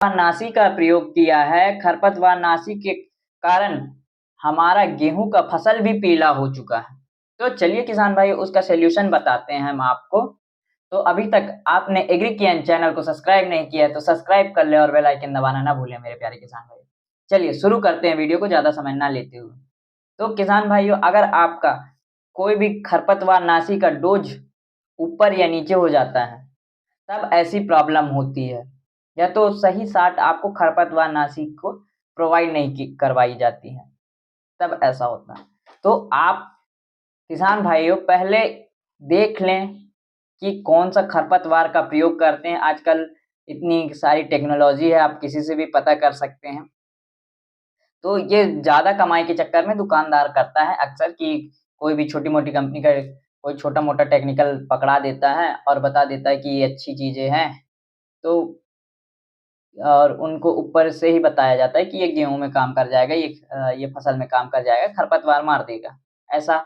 नाशी का प्रयोग किया है। खरपतवार नाशी के कारण हमारा गेहूं का फसल भी पीला हो चुका है। तो चलिए किसान भाई उसका सॉल्यूशन बताते हैं हम आपको। तो अभी तक आपने एग्री कियान चैनल को सब्सक्राइब नहीं किया है तो सब्सक्राइब कर ले और बेल आइकन दबाना ना भूलें मेरे प्यारे किसान भाई। चलिए शुरू करते हैं वीडियो को ज्यादा समय ना लेते हुए। तो किसान भाइयों, अगर आपका कोई भी खरपतवार नाशी का डोज ऊपर या नीचे हो जाता है तब ऐसी प्रॉब्लम होती है, या तो सही साट आपको खरपतवार नाशी को प्रोवाइड नहीं करवाई जाती है, तब ऐसा होता है। तो आप किसान भाइयों पहले देख लें कि कौन सा खरपतवार का प्रयोग करते हैं। आजकल इतनी सारी टेक्नोलॉजी है, आप किसी से भी पता कर सकते हैं। तो ये ज़्यादा कमाई के चक्कर में दुकानदार करता है अक्सर कि कोई भी छोटी-मोटी कंपनी का कोई छोटा-मोटा टेक्निकल पकड़ा देता है और बता देता है कि ये अच्छी चीज़ें हैं। तो और उनको ऊपर से ही बताया जाता है कि ये गेहूँ में काम कर जाएगा, ये फसल में काम कर जाएगा, खरपतवार मार देगा, ऐसा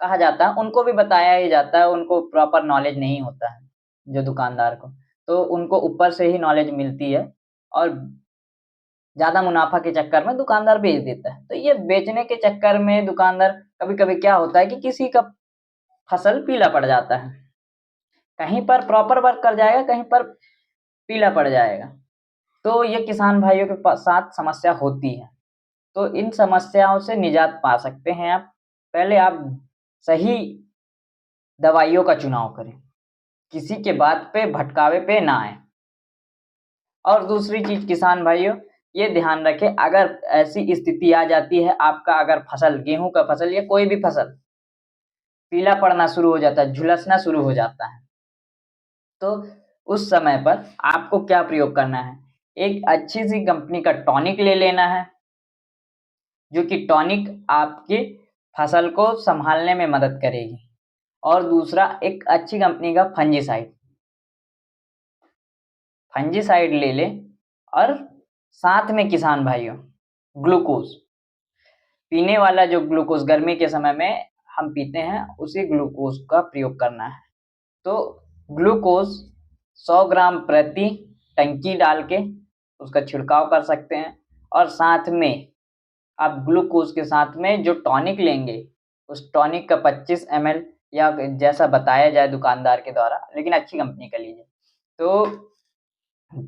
कहा जाता है। उनको भी बताया ही जाता है, उनको प्रॉपर नॉलेज नहीं होता है, जो दुकानदार को। तो उनको ऊपर से ही नॉलेज मिलती है और ज़्यादा मुनाफ़ा के चक्कर में दुकानदार बेच देता है। तो ये बेचने के चक्कर में दुकानदार कभी-कभी क्या होता है कि किसी का फसल पीला पड़ जाता है। कहीं पर प्रॉपर वर्क कर जाएगा, कहीं पर पीला पड़ जाएगा। तो ये किसान भाइयों के साथ समस्या होती है। तो इन समस्याओं से निजात पा सकते हैं आप। पहले आप सही दवाइयों का चुनाव करें, किसी के बात पे भटकावे पे ना आएँ। और दूसरी चीज़ किसान भाइयों, ये ध्यान रखें अगर ऐसी स्थिति आ जाती है, आपका अगर फसल गेहूँ का फसल या कोई भी फसल पीला पड़ना शुरू हो जाता है, झुलसना शुरू हो जाता है, तो उस समय पर आपको क्या प्रयोग करना है? एक अच्छी-सी कंपनी का टॉनिक ले लेना है, जो कि टॉनिक आपकी फसल को सँभालने में मदद करेगी। और दूसरा एक अच्छी कंपनी का फंजीसाइड ले लें और साथ में किसान भाइयों ग्लूकोज़, पीने वाला जो ग्लूकोज़ गर्मी के समय में हम पीते हैं, उसी ग्लूकोज़ का प्रयोग करना है। तो ग्लूकोज़ 100 ग्राम प्रति टंकी डाल के उसका छिड़काव कर सकते हैं और साथ में आप ग्लूकोज़ के साथ में जो टॉनिक लेंगे, उस टॉनिक का 25 एमएल या जैसा बताया जाए दुकानदार के द्वारा, लेकिन अच्छी कंपनी का लीजिए। तो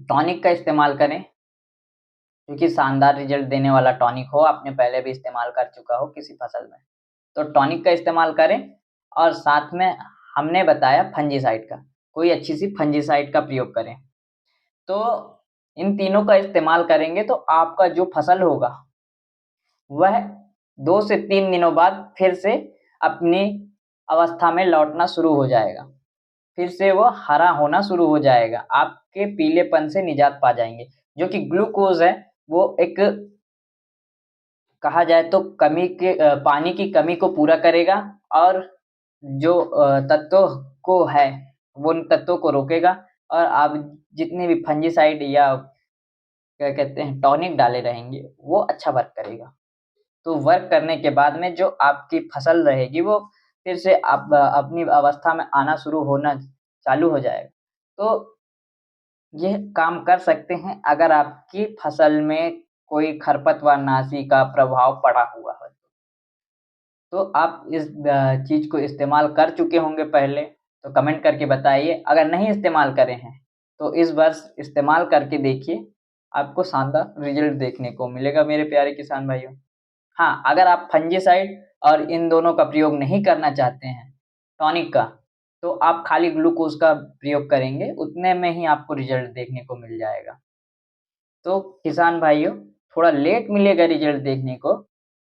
टॉनिक का इस्तेमाल करें, क्योंकि शानदार रिज़ल्ट देने वाला टॉनिक हो, आपने पहले भी इस्तेमाल कर चुका हो किसी फसल में। तो टॉनिक का इस्तेमाल करें और साथ में हमने बताया फंजीसाइड का, कोई अच्छी-सी फंजीसाइड का प्रयोग करें। तो इन तीनों का इस्तेमाल करेंगे तो आपका जो फसल होगा, वह 2 से 3 दिनों बाद फिर से अपनी अवस्था में लौटना शुरू हो जाएगा। फिर से वो हरा होना शुरू हो जाएगा, आपके पीलेपन से निजात पा जाएँगे। जो कि ग्लूकोज़ है, वो एक कहा जाए तो पानी की कमी को पूरा करेगा और जो तत्वों को है, वो उन तत्वों को रोकेगा और आप जितने भी फंजीसाइड या क्या कहते हैं टॉनिक डाले रहेंगे, वो अच्छा वर्क करेगा। तो वर्क करने के बाद में जो आपकी फसल रहेगी वो फिर से अपनी अवस्था में आना शुरू होना चालू हो जाएगा। तो ये काम कर सकते हैं अगर आपकी फसल में कोई खरपतवार नाशी का प्रभाव पड़ा हुआ है। तो आप इस चीज़ को इस्तेमाल कर चुके होंगे पहले, तो कमेंट करके बताइए। अगर नहीं इस्तेमाल करे हैं, तो इस वर्ष इस्तेमाल करके देखिए, आपको शानदार रिज़ल्ट देखने को मिलेगा मेरे प्यारे किसान भाइयों। हाँ, अगर आप फंजीसाइड और इन दोनों का प्रयोग नहीं करना चाहते हैं, टॉनिक का, तो आप खाली ग्लूकोज़ का प्रयोग करेंगे, उतने में ही आपको रिज़ल्ट देखने को मिल जाएगा। तो किसान भाइयों, थोड़ा लेट मिलेगा रिज़ल्ट देखने को,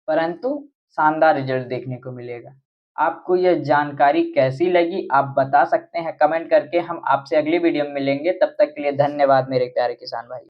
परंतु शानदार रिज़ल्ट देखने को मिलेगा। आपको यह जानकारी कैसी लगी, आप बता सकते हैं कमेंट करके। हम आपसे अगली वीडियो में मिलेंगे, तब तक के लिए धन्यवाद मेरे प्यारे किसान भाई।